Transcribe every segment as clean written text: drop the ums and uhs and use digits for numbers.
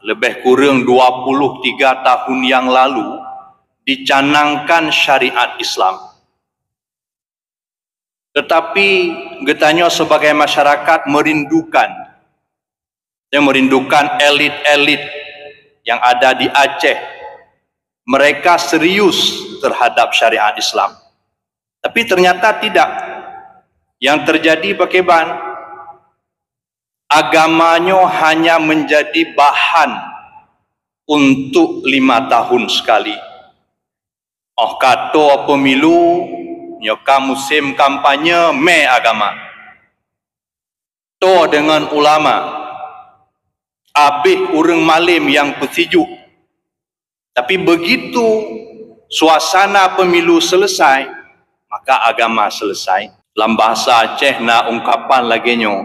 lebih kurang 23 tahun yang lalu dicanangkan syariat Islam. Tetapi getanya sebagai masyarakat merindukan elit-elit yang ada di Aceh. Mereka serius terhadap syariat Islam. Tapi ternyata tidak. Yang terjadi bagaimana? Agamanya hanya menjadi bahan untuk 5 tahun sekali. Kata pemilu, nyoka musim kampanye, agama. To dengan ulama, habis urang malim yang bersejuk. Tapi begitu suasana pemilu selesai, maka agama selesai. Dalam bahasa Aceh na ungkapan lagi nyo,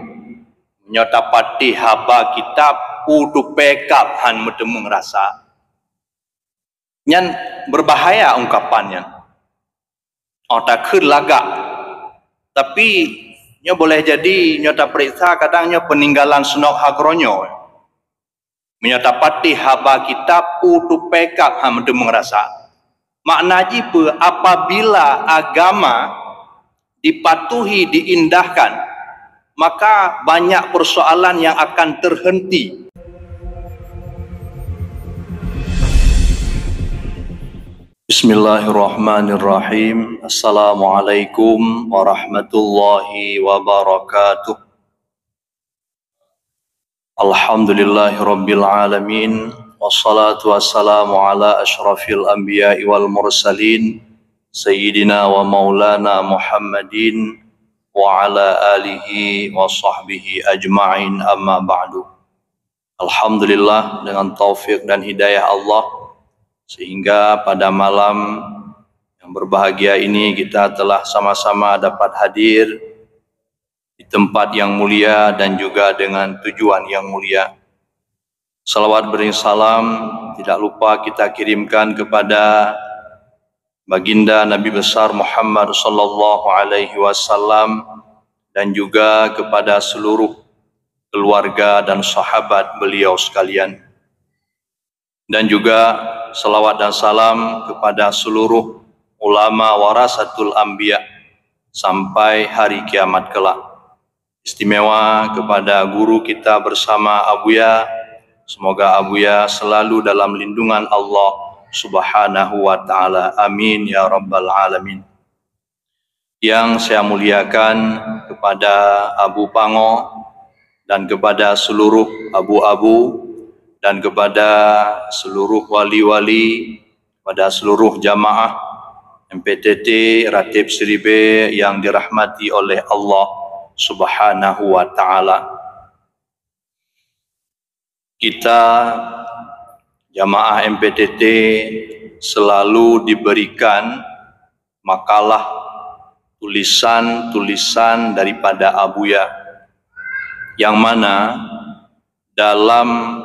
nyotapati haba kitab udu pekap han medemung rasa. Nyan berbahaya ungkapannya. Tak lagak. Tapi nyo boleh jadi nyota periksa kadangnya peninggalan senok hagronyo. Menyatapati haba kitab udu pekap ham demung rasa. Maknanya apabila agama dipatuhi, diindahkan, maka banyak persoalan yang akan terhenti. Bismillahirrahmanirrahim. Assalamualaikum warahmatullahi wabarakatuh. Alhamdulillahirabbil alamin, wassalatu wassalamu ala asyrafil anbiya'i wal mursalin sayyidina wa maulana Muhammadin wa ala alihi wa sahbihi ajma'in, amma ba'du. Alhamdulillah, dengan taufik dan hidayah Allah, sehingga pada malam yang berbahagia ini kita telah sama-sama dapat hadir di tempat yang mulia dan juga dengan tujuan yang mulia. Salawat beri salam tidak lupa kita kirimkan kepada baginda Nabi besar Muhammad sallallahu alaihi wasallam dan juga kepada seluruh keluarga dan sahabat beliau sekalian. Dan juga salawat dan salam kepada seluruh ulama warasatul anbiya sampai hari kiamat kelak. Istimewa kepada guru kita bersama Abuya. Semoga Abuya selalu dalam lindungan Allah Subhanahu wa ta'ala. Amin ya rabbal alamin. Yang saya muliakan kepada Abu Pango dan kepada seluruh abu-abu dan kepada seluruh wali-wali, pada seluruh jamaah MPTT Ratib Seribe yang dirahmati oleh Allah Subhanahu wa ta'ala. Kita jamaah MPTT selalu diberikan makalah tulisan-tulisan daripada Abuya, yang mana dalam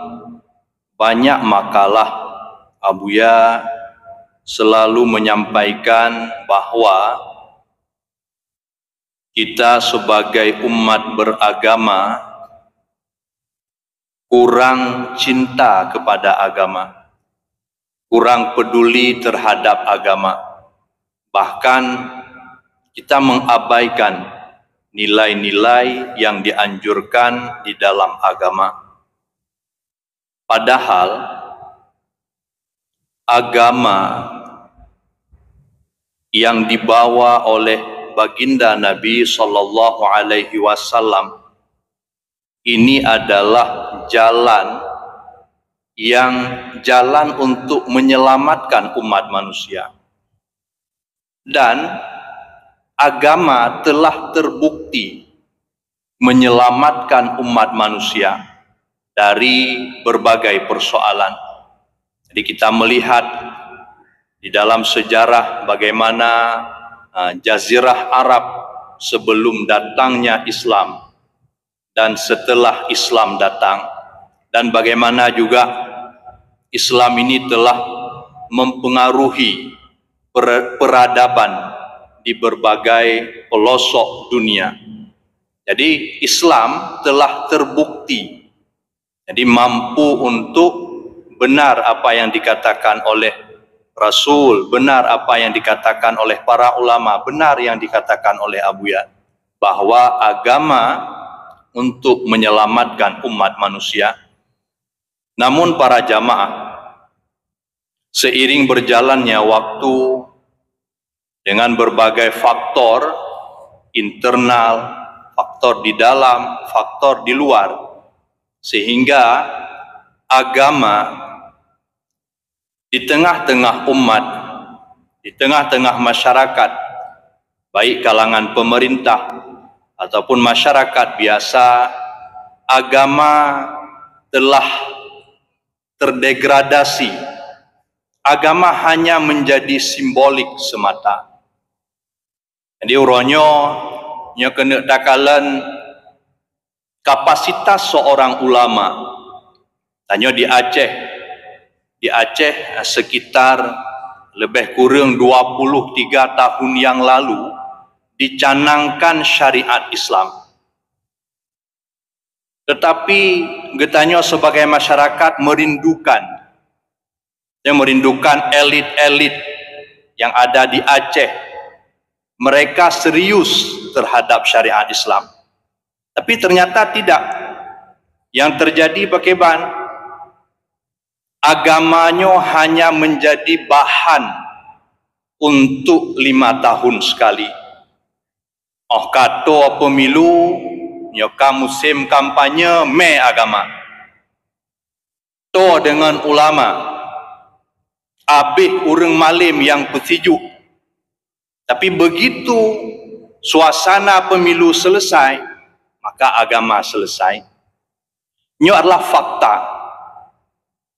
banyak makalah Abuya selalu menyampaikan bahwa kita sebagai umat beragama kurang cinta kepada agama, kurang peduli terhadap agama. Bahkan kita mengabaikan nilai-nilai yang dianjurkan di dalam agama. Padahal agama yang dibawa oleh baginda Nabi sallallahu alaihi wasallam ini adalah jalan untuk menyelamatkan umat manusia. Dan agama telah terbukti menyelamatkan umat manusia dari berbagai persoalan. Jadi kita melihat di dalam sejarah bagaimana Jazirah Arab sebelum datangnya Islam dan setelah Islam datang, dan bagaimana juga Islam ini telah mempengaruhi peradaban di berbagai pelosok dunia. Jadi Islam telah terbukti, jadi mampu untuk benar apa yang dikatakan oleh Rasul, benar apa yang dikatakan oleh para ulama, benar yang dikatakan oleh Abuya, bahwa agama untuk menyelamatkan umat manusia. Namun para jamaah, seiring berjalannya waktu dengan berbagai faktor internal, faktor di dalam, faktor di luar, sehingga agama di tengah-tengah umat, di tengah-tengah masyarakat, baik kalangan pemerintah ataupun masyarakat biasa, agama telah terdegradasi. Agama hanya menjadi simbolik semata. Jadi uronyo nya kena takalan kapasitas seorang ulama. Tanya di Aceh sekitar lebih kurang 23 tahun yang lalu dicanangkan syariat Islam. Tetapi getanya sebagai masyarakat merindukan elit-elit yang ada di Aceh. Mereka serius terhadap syariat Islam. Tapi ternyata tidak. Yang terjadi bagaimana? Agamanya hanya menjadi bahan untuk 5 tahun sekali. Kata pemilu, nyoka musim kampanye, agama. To dengan ulama, abih urang malim yang bersejuk. Tapi begitu suasana pemilu selesai, maka agama selesai. Ini adalah fakta.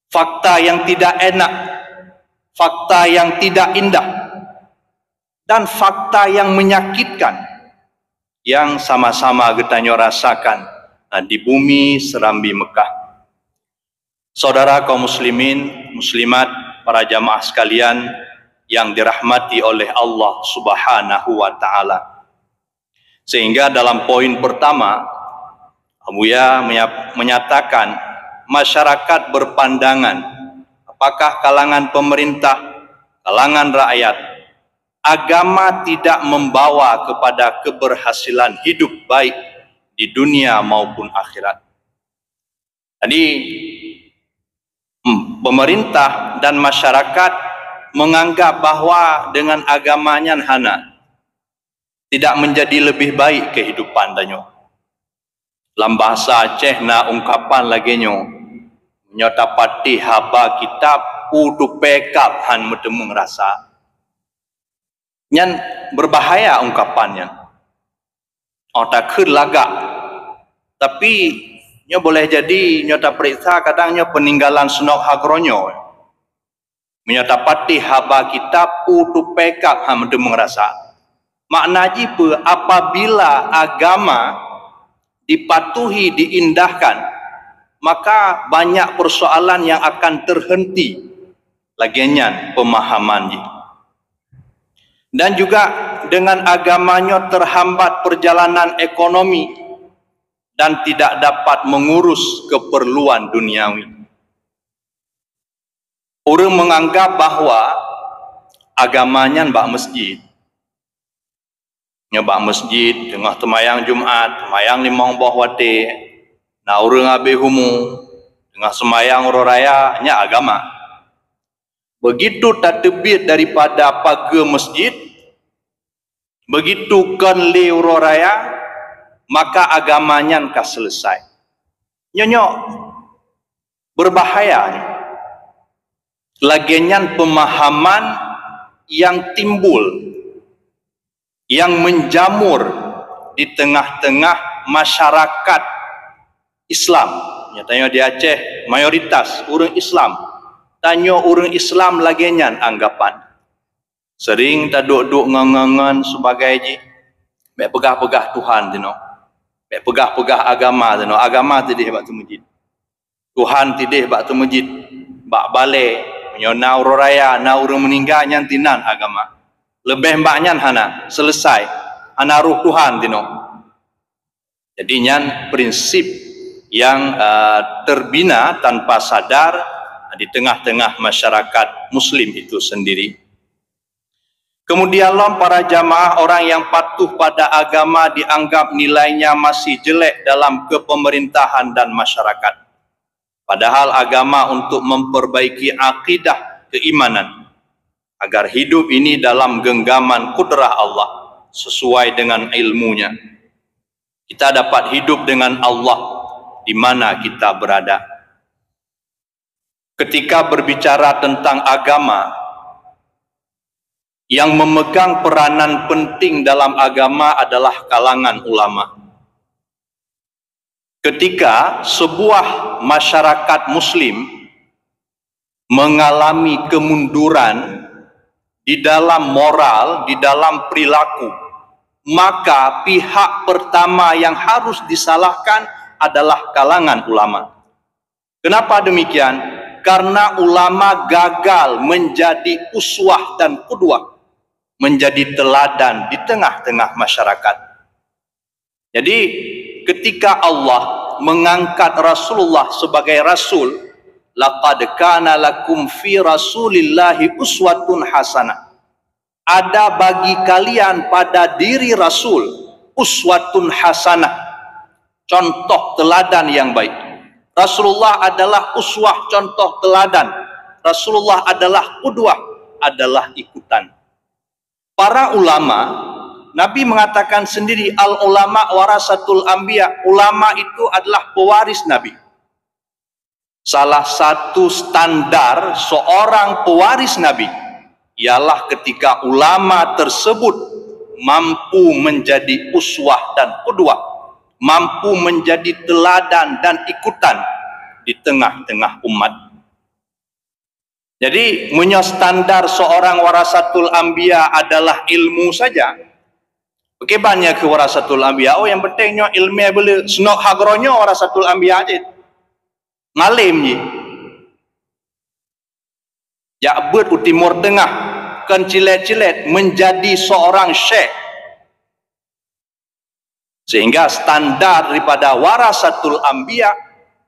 Fakta yang tidak enak, fakta yang tidak indah, dan fakta yang menyakitkan, yang sama-sama getanyo rasakan di bumi serambi Mekah. Saudara kaum muslimin, muslimat, para jamaah sekalian yang dirahmati oleh Allah Subhanahu wa Ta'ala. Sehingga dalam poin pertama, Abuya menyatakan masyarakat berpandangan, apakah kalangan pemerintah, kalangan rakyat, agama tidak membawa kepada keberhasilan hidup baik di dunia maupun akhirat. Jadi pemerintah dan masyarakat menganggap bahwa dengan agamanya hana tidak menjadi lebih baik kehidupan danyo. Dalam bahasa Aceh na ungkapan lagi nyo, nyotapati haba kitab udu pekap han medemeng rasa. Nyan berbahaya ungkapannya. Tak khun lagak. Tapi nyo boleh jadi nyota periksa kadangnya peninggalan senok hagronyo. Menyotapati haba kitab udu pekap han medemeng rasa. Makna jipe apabila agama dipatuhi, diindahkan, maka banyak persoalan yang akan terhenti lagian pemahaman ini. Dan juga dengan agamanya terhambat perjalanan ekonomi dan tidak dapat mengurus keperluan duniawi. Orang menganggap bahwa agamanya bak masjid. Nyebak masjid tengah temayang Jumat, temayang limang buah wate, na urang abe humu tengah semayang raya nya agama. Begitu tak terbit daripada pagar masjid, begitu kan li raya, maka agamanya akan selesai. Nyonyok berbahaya. Lagian pemahaman yang timbul, yang menjamur di tengah-tengah masyarakat Islam. Nyatanya di Aceh mayoritas orang Islam. Tanya orang Islam lagian anggapan. Sering tak duk-duk ngangan sebagai ji. Baik pegah-pegah Tuhan tu no. Baik pegah-pegah agama tu no. Agama tidih bak tu masjid. Tuhan tidih bak tu masjid. Bak balik. Menyona urang raya, na urang meninggal nyan tinan agama. Lebih mbaknya hana selesai. Hana ruh Tuhan tu no. Jadi nyan prinsip yang terbina tanpa sadar di tengah-tengah masyarakat Muslim itu sendiri. Kemudian para jamaah, orang yang patuh pada agama dianggap nilainya masih jelek dalam kepemerintahan dan masyarakat. Padahal agama untuk memperbaiki akidah keimanan agar hidup ini dalam genggaman kudrah Allah sesuai dengan ilmunya. Kita dapat hidup dengan Allah di mana kita berada. Ketika berbicara tentang agama, yang memegang peranan penting dalam agama adalah kalangan ulama. Ketika sebuah masyarakat Muslim mengalami kemunduran di dalam moral, di dalam perilaku, maka pihak pertama yang harus disalahkan adalah kalangan ulama. Kenapa demikian? Karena ulama gagal menjadi uswah dan qudwah, menjadi teladan di tengah-tengah masyarakat. Jadi ketika Allah mengangkat Rasulullah sebagai Rasul, laqad kana lakum fi rasulillahi uswatun hasanah. Ada bagi kalian pada diri Rasul uswatun hasanah, contoh teladan yang baik. Rasulullah adalah uswah, contoh teladan. Rasulullah adalah qudwah, adalah ikutan. Para ulama, Nabi mengatakan sendiri, al ulama warasatul anbiya, ulama itu adalah pewaris Nabi. Salah satu standar seorang pewaris Nabi ialah ketika ulama tersebut mampu menjadi uswah dan qudwah, mampu menjadi teladan dan ikutan di tengah-tengah umat. Jadi standar seorang warasatul anbiya adalah ilmu saja. Bagaimana ke warasatul anbiya? Oh, yang pentingnya ilmu boleh senok hagronyo warasatul anbiya aja. Ngalim je. Ya buat Timur Tengah kan cilet-cilet menjadi seorang syekh. Sehingga standar daripada warasatul anbiya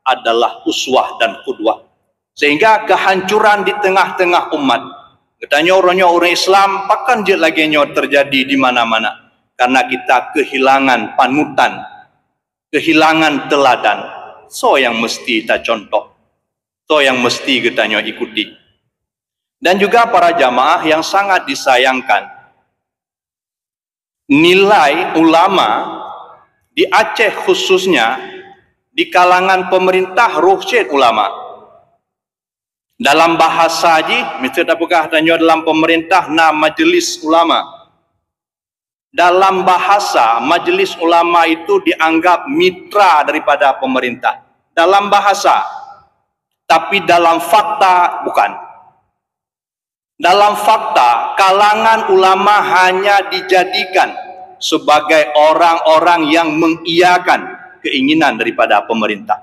adalah uswah dan qudwah. Sehingga kehancuran di tengah-tengah umat. Katanya orang Islam pakan je lagi terjadi di mana-mana. Karena kita kehilangan panutan, kehilangan teladan. So yang mesti kita contoh. So yang mesti kita ikuti. Dan juga para jamaah yang sangat disayangkan, nilai ulama di Aceh khususnya di kalangan pemerintah ruhsyid ulama. Dalam bahasa haji, misalnya apakah tanya dalam pemerintah na majelis ulama. Dalam bahasa, majelis ulama itu dianggap mitra daripada pemerintah. Dalam bahasa, tapi dalam fakta bukan. Dalam fakta, kalangan ulama hanya dijadikan sebagai orang-orang yang mengiyakan keinginan daripada pemerintah.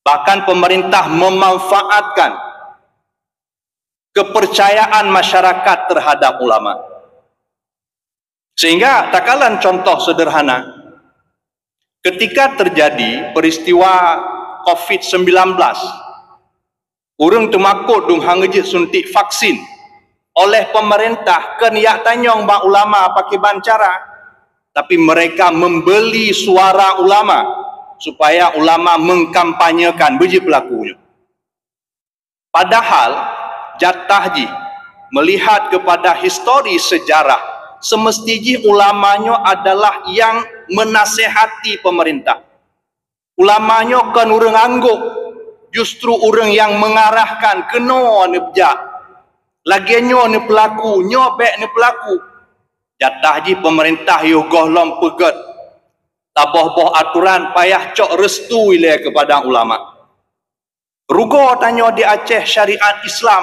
Bahkan pemerintah memanfaatkan kepercayaan masyarakat terhadap ulama. Sehingga takalan contoh sederhana, ketika terjadi peristiwa COVID-19, urang temakut dung hangejit suntik vaksin oleh pemerintah, kan yak tanyong ba ulama pakai bancara, tapi mereka membeli suara ulama supaya ulama mengkampanyekan biji pelakunya. Padahal jatahji melihat kepada histori sejarah, semestinya ulamanya adalah yang menasehati pemerintah. Ulamanya kan urang angguk, justru orang yang mengarahkan kena ni pejak. Lagiannya ni pelaku, nyobek ni pelaku. Jatah ji pemerintah yo gohlom pegat. Taboh-boh aturan payah cok restu ile kepada ulama. Rugo tanya di Aceh syariat Islam.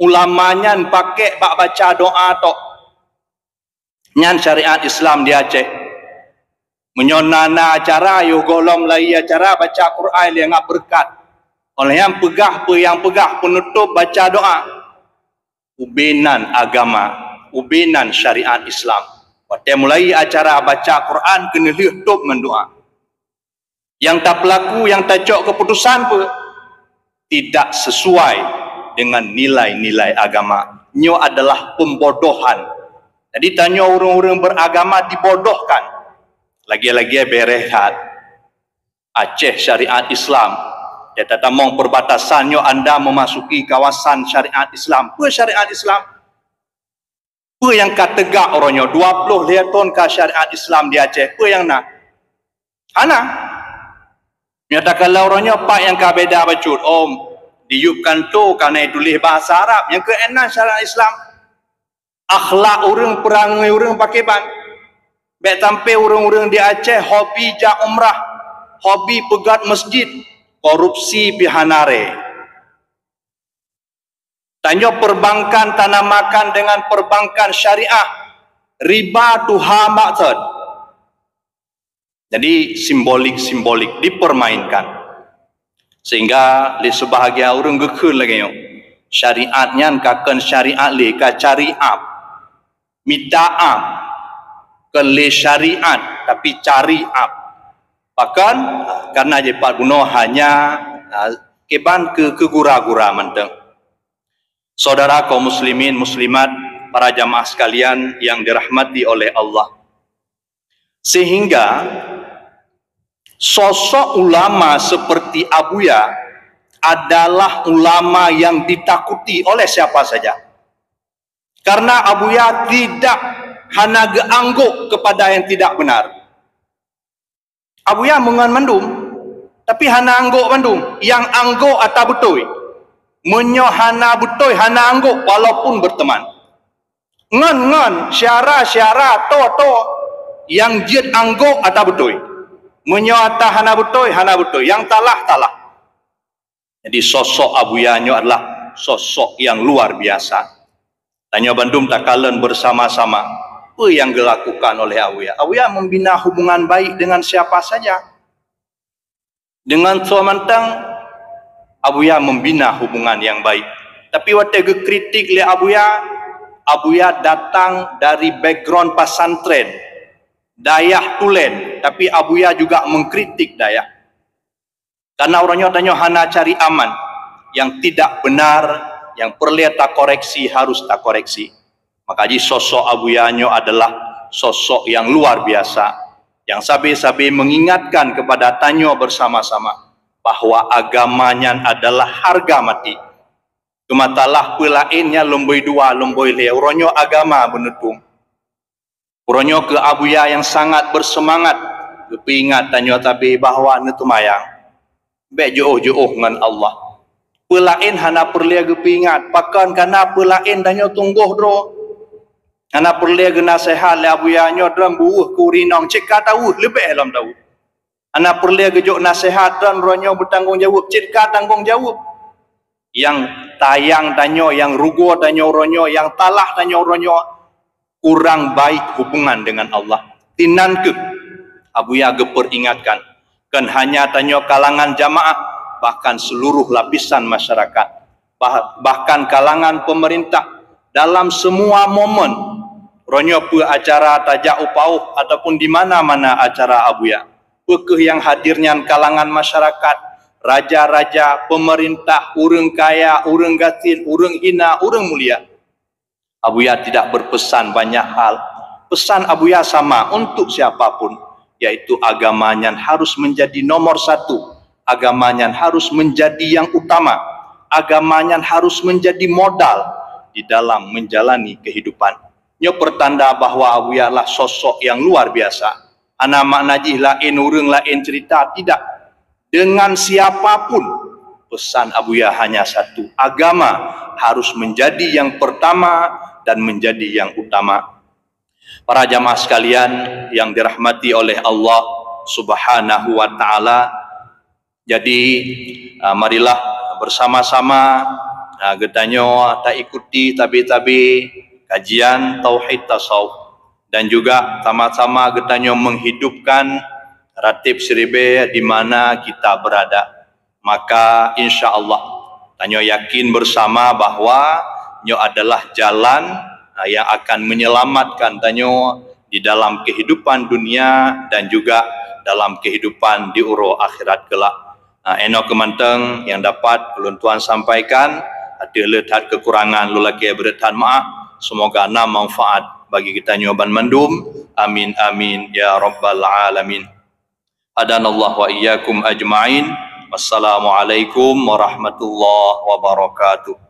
Ulamanya pakai bak baca doa tok. Nyan syariat Islam di Aceh. Menyonana acara yo gohlom lai acara baca Quran yang ngap berkat. Oleh yang pegah penutup baca doa. Ubinan agama, ubinan syariat Islam. Waktu mulai acara baca Quran kena liutup mendoa. Yang tak pelaku, yang tak cok keputusan pun tidak sesuai dengan nilai-nilai agama. Nyo adalah pembodohan. Jadi tanya orang-orang beragama dibodohkan. Lagi-lagi berehat Aceh syariat Islam. Dia kata mong perbatasannya anda memasuki kawasan syariat Islam. Apa syariat Islam? Apa yang kategak orangnya 20 tahun ke syariat Islam di Aceh? Apa yang nak? Hana. Nyata kalau orangnya pak yang kabeda bacut. Diupkan tu karena tulis bahasa Arab. Yang keenam syariat Islam. Akhlak orang, perangai orang pakai ban. Baik sampai orang-orang di Aceh hobi jak umrah, hobi pegat masjid, korupsi pihanare. Tanya perbankan tanah makan dengan perbankan syariah, riba tuha maksud. Jadi simbolik-simbolik dipermainkan. Sehingga di sebahagian orang gekul lagi yo. Syariatnya kaken syariat le ka cariat. Mita'ab kele syariat tapi cari up. Bahkan karena jepat guna hanya keban kegura-gura menteng. Saudara kaum muslimin muslimat, para jamaah sekalian yang dirahmati oleh Allah. Sehingga sosok ulama seperti Abuya adalah ulama yang ditakuti oleh siapa saja. Karena Abuya tidak hanya geangguk kepada yang tidak benar. Abuya mengan mandum, tapi hana angguk mandum. Yang angguk atau betul. Menyo hana betul, hana angguk walaupun berteman. Ngan, syara, to. Yang jid angguk atau betul. Menyo atau hana betul. Yang talah. Jadi sosok Abuyanya adalah sosok yang luar biasa. Tanya Bandung tak kalen bersama-sama. Apa yang dilakukan oleh Abuya? Abuya membina hubungan baik dengan siapa saja. Dengan Suamantang, Abuya membina hubungan yang baik. Tapi waktu kritik oleh Abuya datang dari background pesantren, Dayah Tulen. Tapi Abuya juga mengkritik Dayah. Karena orangnya tanya hana cari aman. Yang tidak benar, yang perlu tak koreksi harus tak koreksi. Maka sosok Abuyanya adalah sosok yang luar biasa. Yang sabi-sabi mengingatkan kepada Tanyo bersama-sama bahwa agamanya adalah harga mati. Kematalah pelainnya lomboi dua, lomboi le. Uronyo agama benutung. Uronyo ke Abuya yang sangat bersemangat. Kepingat Tanyo tabi bahwa netumayang. Baik jauh-jauh dengan Allah. Pelain hana perlu kepingat. Pakan karena pelain Tanyo tungguh dro. Hana perlu nasihat le Abuyanya dalam buuh kurinong. Cik tahu lebih dalam tahu. Hana perlu gejuk nasihat dan ronyo bertanggungjawab. Cik tanggungjawab. Yang tayang Tanyo, yang rugo Tanyo ronyo, yang talah Tanyo ronyo, kurang baik hubungan dengan Allah. Tinan ke Abuya geperingatkan. Kan hanya Tanyo kalangan jamaah, bahkan seluruh lapisan masyarakat, bahkan kalangan pemerintah dalam semua momen ronyo pu acara tajak upauh ataupun di mana-mana acara Abuya. Pekeh yang hadirnya kalangan masyarakat, raja-raja, pemerintah, urang kaya, urang gatin, urang hina, urang mulia. Abuya tidak berpesan banyak hal. Pesan Abuya sama untuk siapapun, yaitu agamanya harus menjadi nomor satu. Agamanya harus menjadi yang utama. Agamanya harus menjadi modal di dalam menjalani kehidupan. Nyo pertanda bahwa Abuya adalah sosok yang luar biasa. Ana maknajih lain urang lain cerita, tidak. Dengan siapapun, pesan Abuya hanya satu. Agama harus menjadi yang pertama dan menjadi yang utama. Para jamaah sekalian yang dirahmati oleh Allah Subhanahu wa taala. Jadi marilah bersama-sama getanyo tak ikuti tabi-tabi kajian tauhid tasawuf dan juga sama-sama getanyo menghidupkan ratib seribe di mana kita berada. Maka insya Allah tanyo yakin bersama bahwa nyo adalah jalan yang akan menyelamatkan tanyo di dalam kehidupan dunia dan juga dalam kehidupan di uro akhirat kelak. Eno kemanteng yang dapat ulun tuan sampaikan, ada letak kekurangan lulaki beratan maaf. Semoga ana manfaat bagi kita nyoban mandum. Amin amin ya rabbal alamin. Hadanallah wa iyyakum ajma'in. Wassalamualaikum warahmatullahi wabarakatuh.